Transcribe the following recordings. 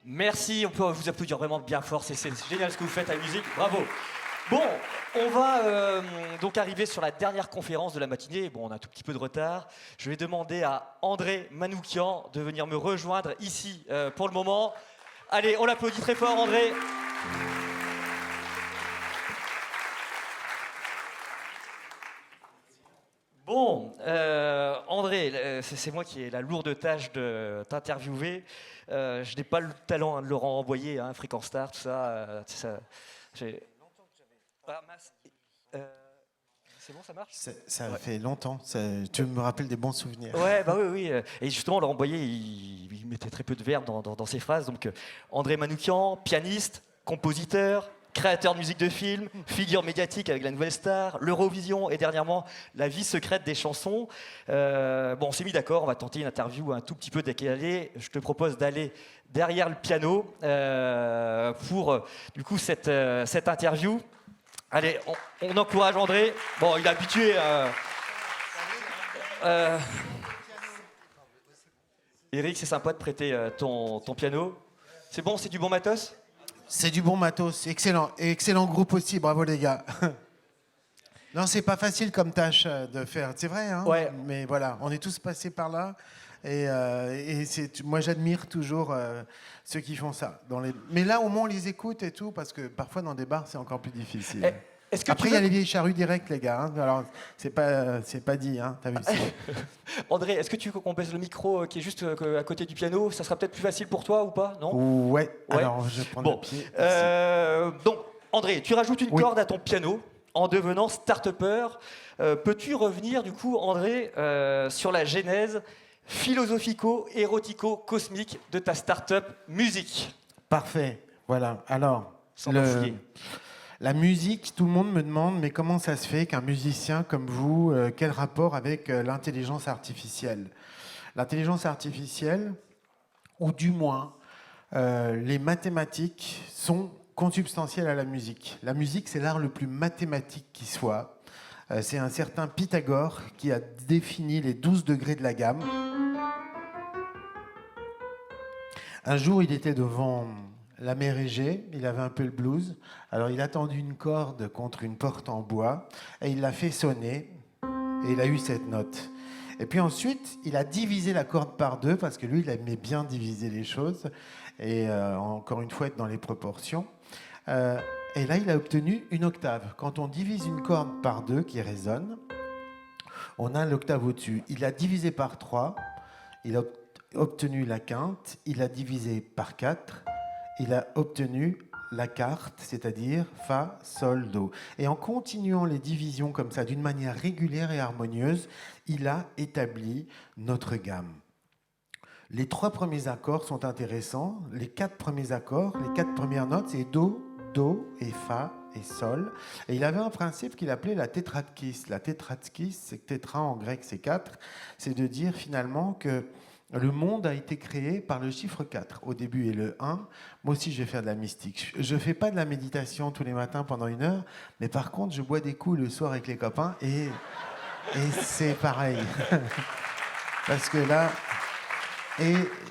Merci, on peut vous applaudir vraiment bien fort, c'est génial ce que vous faites à la musique, bravo. Bon, on va donc arriver sur la dernière conférence de la matinée. Bon, on a un tout petit peu de retard. Je vais demander à André Manoukian de venir me rejoindre ici pour le moment. Allez, on l'applaudit très fort, André. Bon, André, c'est moi qui ai la lourde tâche de t'interviewer. Je n'ai pas le talent de Laurent Amboyer, Fréquence Star, tout ça. Ah, mince. C'est bon, ça marche? Ça Ouais. fait longtemps. Tu me rappelles des bons souvenirs. Ouais, bah oui, oui. Et justement, Laurent Boyer, il mettait très peu de verbes dans ses phrases. Donc, André Manoukian, pianiste, compositeur, créateur de musique de film, figure médiatique avec la Nouvelle Star, l'Eurovision et dernièrement la vie secrète des chansons. Bon, on s'est mis d'accord, on va tenter une interview un tout petit peu décalée. Je te propose d'aller derrière le piano pour, du coup, cette interview. Allez, on encourage André. Bon, il est habitué. Eric, c'est sympa de prêter ton piano. C'est bon, c'est du bon matos? C'est du bon matos. Excellent. Et excellent groupe aussi. Bravo, les gars. Non, c'est pas facile comme tâche de faire. C'est vrai, hein? Ouais. Mais voilà, on est tous passés par là. Et moi, j'admire toujours ceux qui font ça. Mais là, au moins, on les écoute et tout, parce que parfois, dans des bars, c'est encore plus difficile. Est-ce que Après, il y a les vieilles charrues directes, les gars. Hein. Alors, c'est pas dit, hein. T'as vu ça? André, est-ce que tu veux qu'on baisse le micro qui est juste à côté du piano? Ça sera peut-être plus facile pour toi ou pas? Non? Ouais. Ouais. Alors, je prends Bon. le pied. Donc, André, tu rajoutes une corde à ton piano en devenant start-upper. Peux-tu revenir, du coup, André, sur la genèse philosophico-érotico-cosmique de ta start-up musique? Parfait. Voilà. Alors, Sans bafouiller. la musique, tout le monde me demande, mais comment ça se fait qu'un musicien comme vous, quel rapport avec l'intelligence artificielle? L'intelligence artificielle, ou du moins les mathématiques, sont consubstantielles à la musique. La musique, c'est l'art le plus mathématique qui soit. C'est un certain Pythagore qui a défini les 12 degrés de la gamme. Un jour, il était devant la mer Égée, il avait un peu le blues. Alors il a tendu une corde contre une porte en bois et il l'a fait sonner et il a eu cette note. Et puis ensuite, il a divisé la corde par deux parce que lui, il aimait bien diviser les choses et encore une fois être dans les proportions. Et là, il a obtenu une octave. Quand on divise une corde par deux qui résonne, on a l'octave au-dessus. Il a divisé par 3, il a obtenu la quinte, il a divisé par 4, il a obtenu la quarte, c'est-à-dire Fa, Sol, Do. Et en continuant les divisions comme ça, d'une manière régulière et harmonieuse, il a établi notre gamme. Les 3 premiers accords sont intéressants. Les 4 premiers accords, les 4 premières notes, c'est Do, Do et Fa et Sol. Et il avait un principe qu'il appelait la tétradkis. La tétradkis, c'est tétra en grec, c'est 4. C'est de dire finalement que le monde a été créé par le chiffre 4. Au début est le 1. Moi aussi, je vais faire de la mystique. Je ne fais pas de la méditation tous les matins pendant 1 heure, mais par contre, je bois des coups le soir avec les copains et c'est pareil. Parce que là...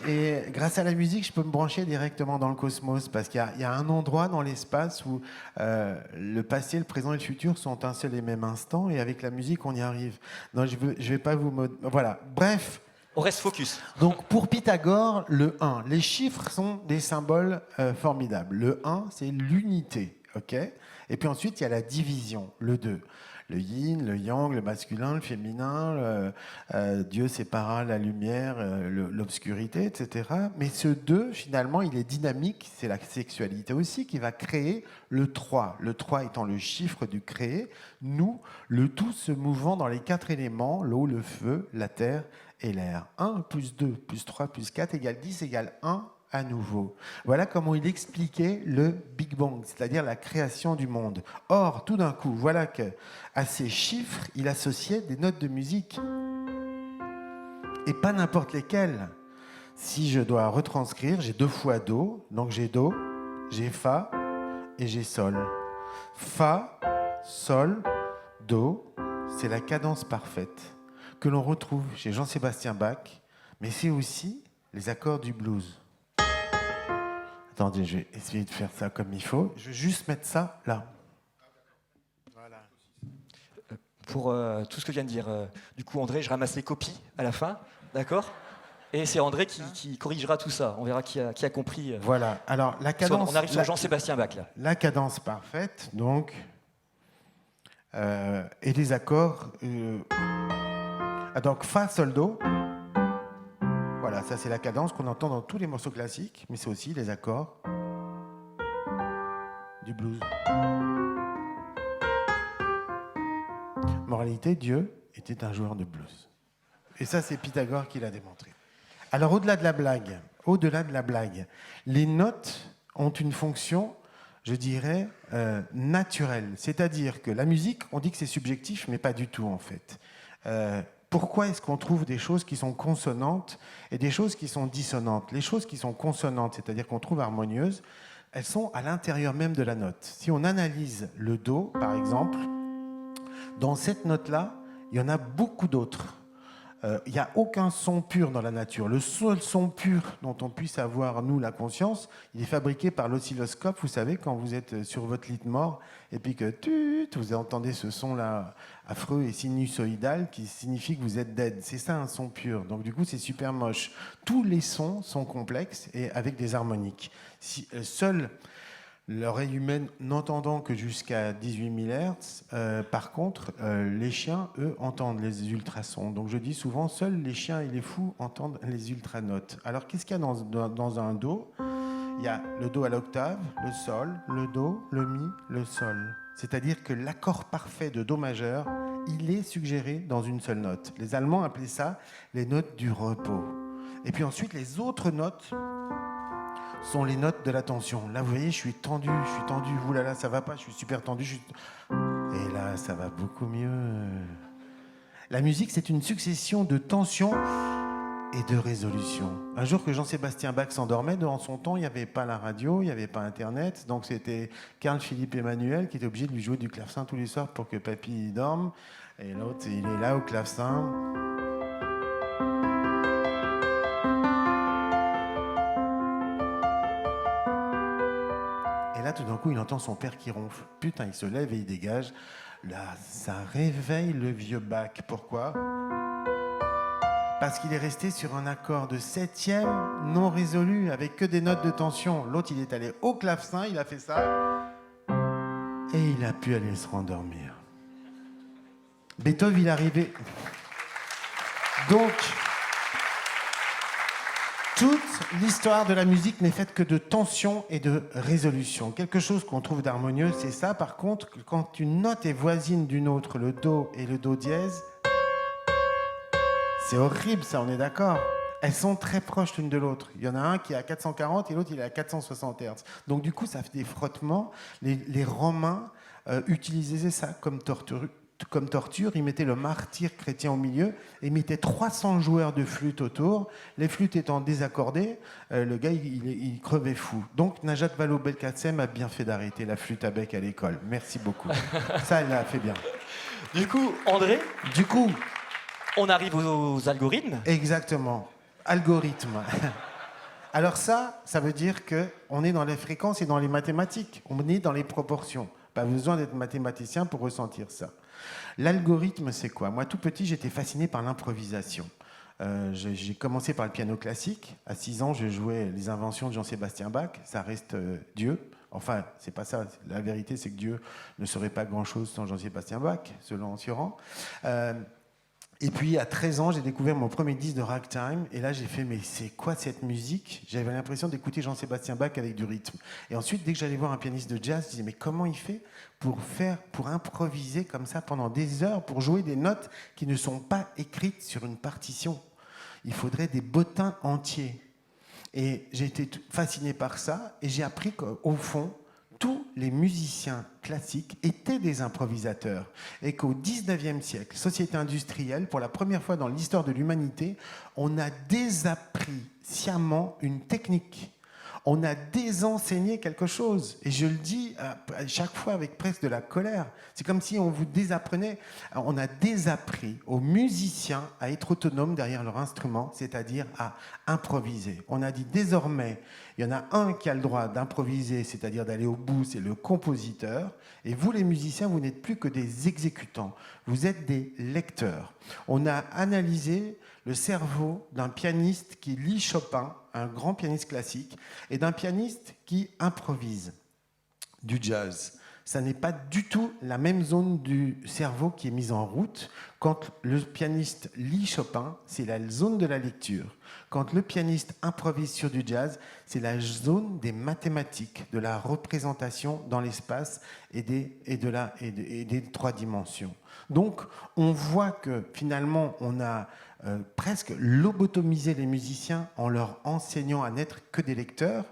Et grâce à la musique, je peux me brancher directement dans le cosmos parce qu'il y a un endroit dans l'espace où le passé, le présent et le futur sont un seul et même instant. Et avec la musique, on y arrive. Non, je vais pas vous... Voilà. Bref. On reste focus. Donc, pour Pythagore, le 1. Les chiffres sont des symboles formidables. Le 1, c'est l'unité. Ok. Et puis ensuite, il y a la division, le 2. Le yin, le yang, le masculin, le féminin, Dieu sépara la lumière, l'obscurité, etc. Mais ce 2, finalement, il est dynamique, c'est la sexualité aussi qui va créer le 3. Le 3 étant le chiffre du créé, nous, le tout se mouvant dans les 4 éléments, l'eau, le feu, la terre et l'air. 1 plus 2 plus 3 plus 4 égale 10 égale 1 à nouveau. Voilà comment il expliquait le Big Bang, c'est-à-dire la création du monde. Or, tout d'un coup, voilà qu'à ces chiffres, il associait des notes de musique. Et pas n'importe lesquelles. Si je dois retranscrire, j'ai 2 fois Do, donc j'ai Do, j'ai Fa et j'ai Sol. Fa, Sol, Do, c'est la cadence parfaite que l'on retrouve chez Jean-Sébastien Bach, mais c'est aussi les accords du blues. Attendez, je vais essayer de faire ça comme il faut. Je vais juste mettre ça là. Voilà. Pour tout ce que vient de dire, du coup, André, je ramasse les copies à la fin, d'accord? Et c'est André qui corrigera tout ça. On verra qui a compris. Voilà. Alors, la cadence... On arrive sur Jean-Sébastien Bach, là. La cadence parfaite, donc... et les accords... donc, Fa, Sol, Do. Voilà, ça c'est la cadence qu'on entend dans tous les morceaux classiques, mais c'est aussi les accords du blues. Moralité, Dieu était un joueur de blues. Et ça, c'est Pythagore qui l'a démontré. Alors, au-delà de la blague, les notes ont une fonction, je dirais, naturelle. C'est-à-dire que la musique, on dit que c'est subjectif, mais pas du tout, en fait. Pourquoi est-ce qu'on trouve des choses qui sont consonantes et des choses qui sont dissonantes? Les choses qui sont consonantes, c'est-à-dire qu'on trouve harmonieuses, elles sont à l'intérieur même de la note. Si on analyse le Do, par exemple, dans cette note-là, il y en a beaucoup d'autres. Il n'y a aucun son pur dans la nature. Le seul son pur dont on puisse avoir, nous, la conscience, il est fabriqué par l'oscilloscope. Vous savez, quand vous êtes sur votre lit de mort et puis que vous entendez ce son-là affreux et sinusoïdal qui signifie que vous êtes dead. C'est ça, un son pur. Donc, du coup, c'est super moche. Tous les sons sont complexes et avec des harmoniques. Seul l'oreille humaine n'entendant que jusqu'à 18 000 Hz, par contre, les chiens, eux, entendent les ultrasons. Donc je dis souvent, seuls les chiens et les fous entendent les ultranotes. Alors qu'est-ce qu'il y a dans un Do? Il y a le Do à l'octave, le Sol, le Do, le Mi, le Sol. C'est-à-dire que l'accord parfait de Do majeur, il est suggéré dans une seule note. Les Allemands appelaient ça les notes du repos. Et puis ensuite, les autres notes sont les notes de la tension. Là, vous voyez, je suis tendu. Ouh là là, ça va pas, je suis super tendu. Et là, ça va beaucoup mieux. La musique, c'est une succession de tensions et de résolutions. Un jour que Jean-Sébastien Bach s'endormait, dans son temps, il n'y avait pas la radio, il n'y avait pas Internet. Donc, c'était Carl Philippe Emmanuel qui était obligé de lui jouer du clavecin tous les soirs pour que papy dorme. Et l'autre, il est là au clavecin. Et là, tout d'un coup, il entend son père qui ronfle. Putain, il se lève et il dégage. Là, ça réveille le vieux Bach. Pourquoi? Parce qu'il est resté sur un accord de septième non résolu, avec que des notes de tension. L'autre, il est allé au clavecin, il a fait ça, et il a pu aller se rendormir. Beethoven, il est arrivé. Donc, toute l'histoire de la musique n'est faite que de tension et de résolution. Quelque chose qu'on trouve d'harmonieux, c'est ça. Par contre, quand une note est voisine d'une autre, le Do et le Do dièse, c'est horrible, ça, on est d'accord. Elles sont très proches l'une de l'autre. Il y en a un qui est à 440 et l'autre, il est à 460 Hz. Donc, du coup, ça fait des frottements. Les Romains utilisaient ça comme torture. Ils mettaient le martyr chrétien au milieu et ils mettaient 300 joueurs de flûte autour. Les flûtes étant désaccordées, le gars, il crevait fou. Donc, Najat Vallaud-Belkacem a bien fait d'arrêter la flûte à bec à l'école. Merci beaucoup. Ça, elle l'a fait bien. Du coup, André, on arrive aux algorithmes. Exactement. Algorithme. Alors ça veut dire qu'on est dans les fréquences et dans les mathématiques. On est dans les proportions. Pas besoin d'être mathématicien pour ressentir ça. L'algorithme, c'est quoi? Moi, tout petit, j'étais fasciné par l'improvisation. J'ai commencé par le piano classique. À 6 ans, je jouais les inventions de Jean-Sébastien Bach. Ça reste Dieu. Enfin, c'est pas ça. La vérité, c'est que Dieu ne serait pas grand-chose sans Jean-Sébastien Bach, selon Sioran. Et puis, à 13 ans, j'ai découvert mon premier disque de ragtime. Et là, j'ai fait, mais c'est quoi cette musique? J'avais l'impression d'écouter Jean-Sébastien Bach avec du rythme. Et ensuite, dès que j'allais voir un pianiste de jazz, je disais, mais comment il fait pour improviser comme ça pendant des heures, pour jouer des notes qui ne sont pas écrites sur une partition? Il faudrait des bottins entiers. Et j'ai été fasciné par ça. Et j'ai appris qu'au fond, tous les musiciens classiques étaient des improvisateurs et qu'au 19e siècle, société industrielle, pour la première fois dans l'histoire de l'humanité, on a désappris sciemment une technique. On a désenseigné quelque chose. Et je le dis à chaque fois avec presque de la colère. C'est comme si on vous désapprenait. On a désappris aux musiciens à être autonomes derrière leur instrument, c'est-à-dire à improviser. On a dit désormais, il y en a un qui a le droit d'improviser, c'est-à-dire d'aller au bout, c'est le compositeur. Et vous, les musiciens, vous n'êtes plus que des exécutants. Vous êtes des lecteurs. On a analysé le cerveau d'un pianiste qui lit Chopin, un grand pianiste classique, et d'un pianiste qui improvise du jazz. Ça n'est pas du tout la même zone du cerveau qui est mise en route. Quand le pianiste lit Chopin, c'est la zone de la lecture. Quand le pianiste improvise sur du jazz, c'est la zone des mathématiques, de la représentation dans l'espace et des trois dimensions. Donc, on voit que finalement, on a presque lobotomisé les musiciens en leur enseignant à n'être que des lecteurs,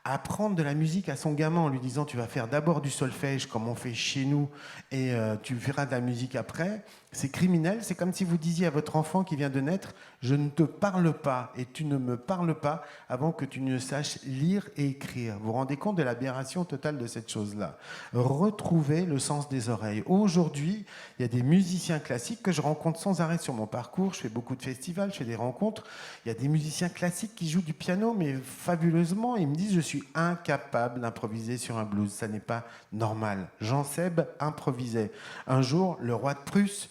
à apprendre de la musique à son gamin en lui disant tu vas faire d'abord du solfège comme on fait chez nous et tu feras de la musique après. C'est criminel, c'est comme si vous disiez à votre enfant qui vient de naître je ne te parle pas et tu ne me parles pas avant que tu ne saches lire et écrire. Vous vous rendez compte de l'aberration totale de cette chose-là. Retrouvez le sens des oreilles. Aujourd'hui, il y a des musiciens classiques que je rencontre sans arrêt sur mon parcours. Je fais beaucoup de festivals, je fais des rencontres. Il y a des musiciens classiques qui jouent du piano, mais fabuleusement. Ils me disent je suis incapable d'improviser sur un blues. Ça n'est pas normal. Jean Seb improvisait. Un jour, le roi de Prusse,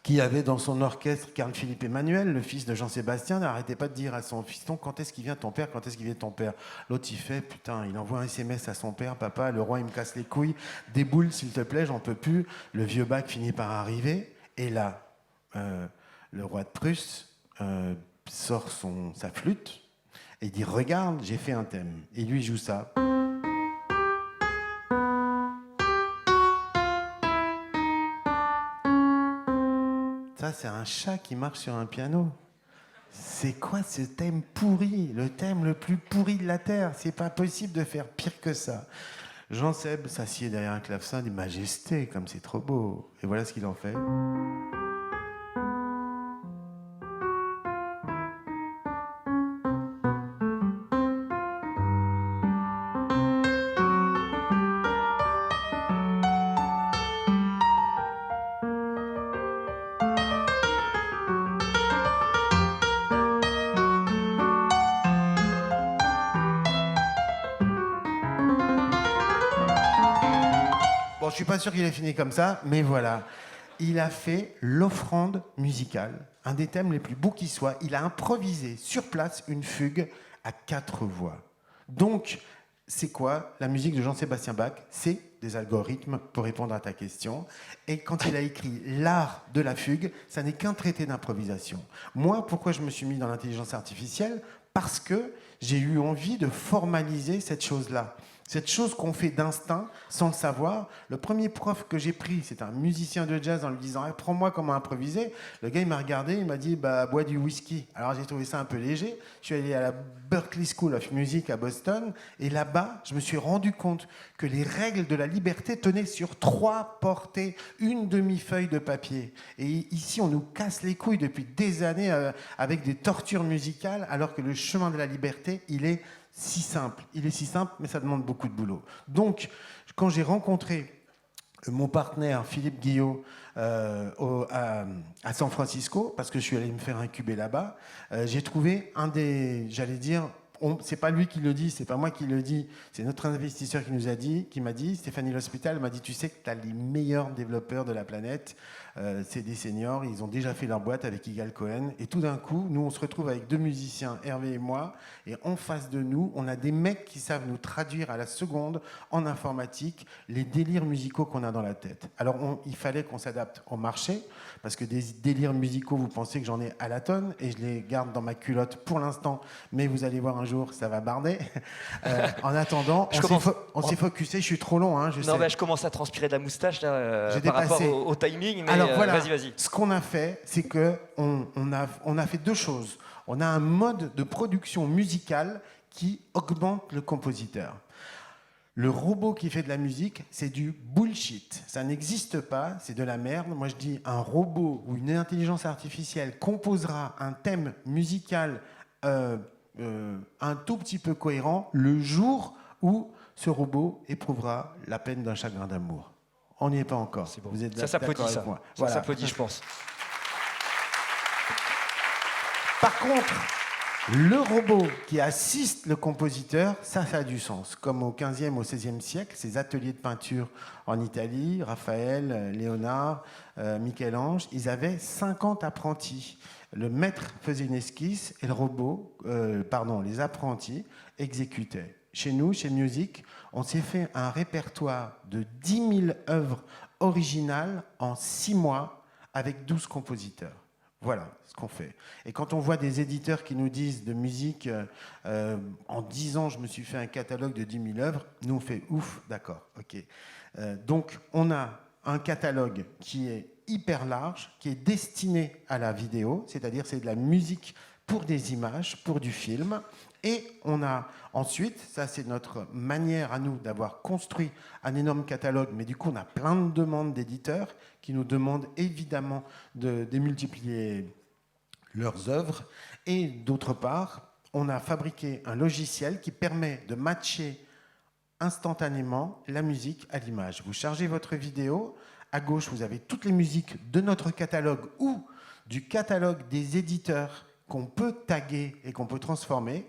qui avait dans son orchestre Carl-Philippe Emmanuel, le fils de Jean-Sébastien, n'arrêtait pas de dire à son fiston quand est-ce qu'il vient ton père, quand est-ce qu'il vient ton père. L'autre il fait putain, il envoie un SMS à son père, papa, le roi il me casse les couilles, déboule s'il te plaît, j'en peux plus. Le vieux bac finit par arriver et là, le roi de Prusse sort sa flûte et il dit regarde, j'ai fait un thème. Et lui joue ça. Ça, c'est un chat qui marche sur un piano. C'est quoi ce thème pourri? Le thème le plus pourri de la Terre. C'est pas possible de faire pire que ça. Jean Seb s'assied derrière un clavecin, dit majesté, comme c'est trop beau. Et voilà ce qu'il en fait. Bon, je suis pas sûr qu'il ait fini comme ça, mais voilà. Il a fait l'offrande musicale, un des thèmes les plus beaux qui soit. Il a improvisé sur place une fugue à 4 voix. Donc, c'est quoi la musique de Jean-Sébastien Bach? C'est des algorithmes pour répondre à ta question. Et quand il a écrit l'art de la fugue, ça n'est qu'un traité d'improvisation. Moi, pourquoi je me suis mis dans l'intelligence artificielle? Parce que j'ai eu envie de formaliser cette chose-là. Cette chose qu'on fait d'instinct, sans le savoir. Le premier prof que j'ai pris, c'est un musicien de jazz en lui disant apprends-moi comment improviser. Le gars, il m'a regardé, il m'a dit bois du whisky. Alors j'ai trouvé ça un peu léger. Je suis allé à la Berklee School of Music à Boston. Et là-bas, je me suis rendu compte que les règles de la liberté tenaient sur 3 portées, une demi-feuille de papier. Et ici, on nous casse les couilles depuis des années avec des tortures musicales, alors que le chemin de la liberté, il est si simple. Il est si simple, mais ça demande beaucoup de boulot. Donc, quand j'ai rencontré mon partenaire Philippe Guillot à San Francisco, parce que je suis allé me faire incuber là-bas, j'ai trouvé un des, j'allais dire, c'est pas lui qui le dit, c'est pas moi qui le dis, c'est notre investisseur qui m'a dit, Stéphanie L'Hospital m'a dit, tu sais que tu as les meilleurs développeurs de la planète, c'est des seniors, ils ont déjà fait leur boîte avec Igal Cohen, et tout d'un coup, nous on se retrouve avec 2 musiciens, Hervé et moi, et en face de nous, on a des mecs qui savent nous traduire à la seconde, en informatique, les délires musicaux qu'on a dans la tête. Alors il fallait qu'on s'adapte au marché, parce que des délires musicaux, vous pensez que j'en ai à la tonne, et je les garde dans ma culotte pour l'instant, mais vous allez voir un jour, ça va barder. En attendant, on s'est focusé, je suis trop long, hein, je sais. Non, je commence à transpirer de la moustache là, J'ai par dépassé. rapport au timing, mais alors voilà, vas-y. Ce qu'on a fait, c'est qu'on a fait 2 choses. On a un mode de production musicale qui augmente le compositeur. Le robot qui fait de la musique, c'est du bullshit. Ça n'existe pas, c'est de la merde. Moi, je dis un robot ou une intelligence artificielle composera un thème musical un tout petit peu cohérent le jour où ce robot éprouvera la peine d'un chagrin d'amour. On n'y est pas encore. C'est bon. Vous êtes Ça s'applaudit, d'accord ça. avec moi? Ça Voilà. s'applaudit, je pense. Par contre, le robot qui assiste le compositeur, ça a du sens. Comme au XVe, au XVIe siècle, ces ateliers de peinture en Italie, Raphaël, Léonard, Michel-Ange, ils avaient 50 apprentis. Le maître faisait une esquisse et les apprentis exécutaient. Chez nous, chez Music, on s'est fait un répertoire de 10 000 œuvres originales en 6 mois avec 12 compositeurs. Voilà ce qu'on fait. Et quand on voit des éditeurs qui nous disent de musique, en 10 ans, je me suis fait un catalogue de 10 000 œuvres, nous on fait ouf, d'accord, ok. Donc on a un catalogue qui est hyper large, qui est destiné à la vidéo, c'est-à-dire c'est de la musique pour des images, pour du film. Et on a ensuite, ça c'est notre manière à nous d'avoir construit un énorme catalogue, mais du coup on a plein de demandes d'éditeurs qui nous demandent évidemment de démultiplier leurs œuvres. Et d'autre part, on a fabriqué un logiciel qui permet de matcher instantanément la musique à l'image. Vous chargez votre vidéo, à gauche vous avez toutes les musiques de notre catalogue ou du catalogue des éditeurs qu'on peut taguer et qu'on peut transformer.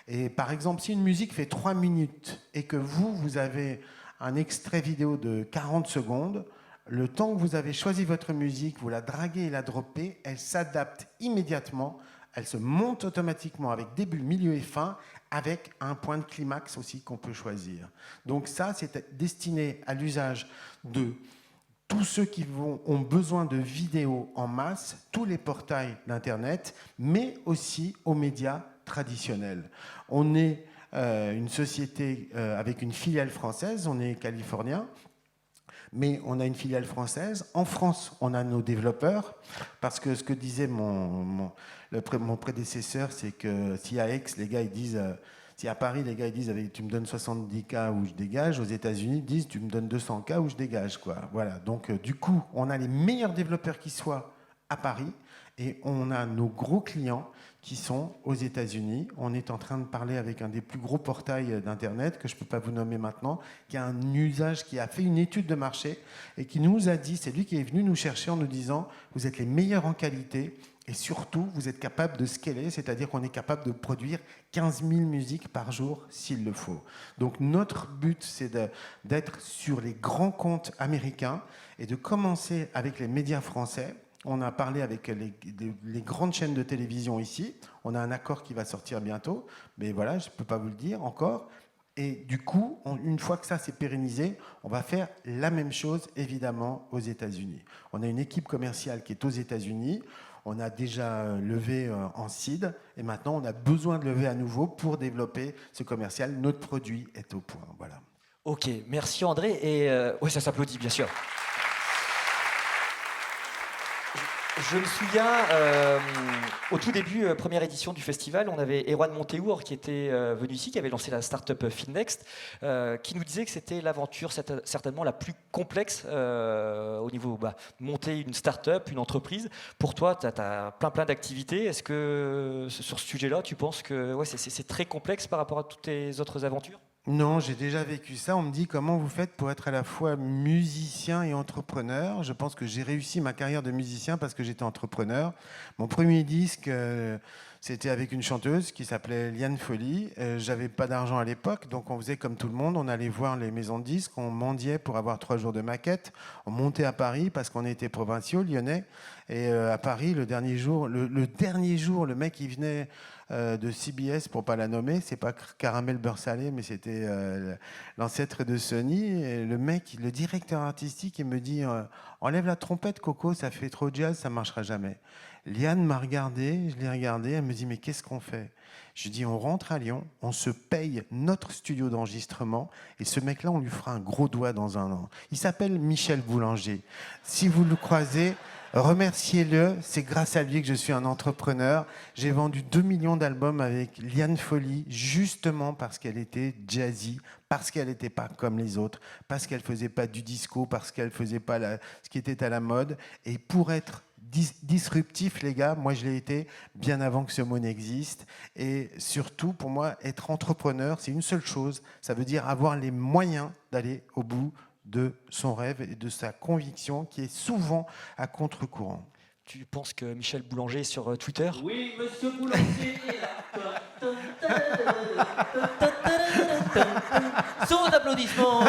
Et par exemple, si une musique fait 3 minutes et que vous avez un extrait vidéo de 40 secondes, le temps que vous avez choisi votre musique, vous la draguez et la droppez, elle s'adapte immédiatement, elle se monte automatiquement avec début, milieu et fin, avec un point de climax aussi qu'on peut choisir. Donc ça, c'est destiné à l'usage de tous ceux qui ont besoin de vidéos en masse, tous les portails d'Internet, mais aussi aux médias traditionnels. On est une société avec une filiale française, on est californien, mais on a une filiale française. En France, on a nos développeurs, parce que ce que disait mon prédécesseur, c'est que si à Aix, les gars, ils disent... Si à Paris, les gars ils disent tu me donnes 70K ou je dégage, aux États-Unis ils disent tu me donnes 200K ou je dégage, quoi. Voilà. Donc du coup, on a les meilleurs développeurs qui soient à Paris et on a nos gros clients qui sont aux États-Unis. On est en train de parler avec un des plus gros portails d'Internet que je ne peux pas vous nommer maintenant, qui a un usage, qui a fait une étude de marché et qui nous a dit, c'est lui qui est venu nous chercher en nous disant vous êtes les meilleurs en qualité. Et surtout, vous êtes capable de scaler, c'est-à-dire qu'on est capable de produire 15 000 musiques par jour s'il le faut. Donc notre but, c'est d'être sur les grands comptes américains et de commencer avec les médias français. On a parlé avec les grandes chaînes de télévision ici. On a un accord qui va sortir bientôt, mais voilà, je ne peux pas vous le dire encore. Et du coup, une fois que ça s'est pérennisé, on va faire la même chose, évidemment, aux États-Unis. On a une équipe commerciale qui est aux États-Unis. On a déjà levé en seed et maintenant on a besoin de lever à nouveau pour développer ce commercial. Notre produit est au point. Voilà. Ok, merci André. Et oui, ça s'applaudit bien sûr. Je me souviens, au tout début, première édition du festival, on avait Erwan Montéour qui était venu ici, qui avait lancé la start-up Finnext, qui nous disait que c'était l'aventure certainement la plus complexe au niveau monter une start-up, une entreprise. Pour toi, tu as plein d'activités. Est-ce que sur ce sujet-là, tu penses que c'est très complexe par rapport à toutes tes autres aventures ? Non, j'ai déjà vécu ça. On me dit comment vous faites pour être à la fois musicien et entrepreneur. Je pense que j'ai réussi ma carrière de musicien parce que j'étais entrepreneur. Mon premier disque, c'était avec une chanteuse qui s'appelait Liane Folly. J'avais pas d'argent à l'époque, donc on faisait comme tout le monde. On allait voir les maisons de disques, on mendiait pour avoir 3 jours de maquette. On montait à Paris parce qu'on était provinciaux, lyonnais. Et à Paris, le dernier jour, le mec il venait de CBS, pour pas la nommer, c'est pas Caramel Beurre Salé, mais c'était l'ancêtre de Sony. Et le mec, le directeur artistique, il me dit enlève la trompette, Coco, ça fait trop jazz, ça marchera jamais. Liane m'a regardé, je l'ai regardé, elle me dit mais qu'est-ce qu'on fait? Je dis on rentre à Lyon, on se paye notre studio d'enregistrement et ce mec-là, on lui fera un gros doigt dans un an. Il s'appelle Michel Boulanger. Si vous le croisez, remerciez-le, c'est grâce à lui que je suis un entrepreneur. J'ai vendu 2 millions d'albums avec Liane Folly, justement parce qu'elle était jazzy, parce qu'elle n'était pas comme les autres, parce qu'elle ne faisait pas du disco, parce qu'elle ne faisait pas ce qui était à la mode. Et pour être disruptif, les gars. Moi, je l'ai été bien avant que ce mot n'existe. Et surtout, pour moi, être entrepreneur, c'est une seule chose. Ça veut dire avoir les moyens d'aller au bout de son rêve et de sa conviction, qui est souvent à contre-courant. Tu penses que Michel Boulanger est sur Twitter? Oui, monsieur Boulanger est là. Son applaudissement.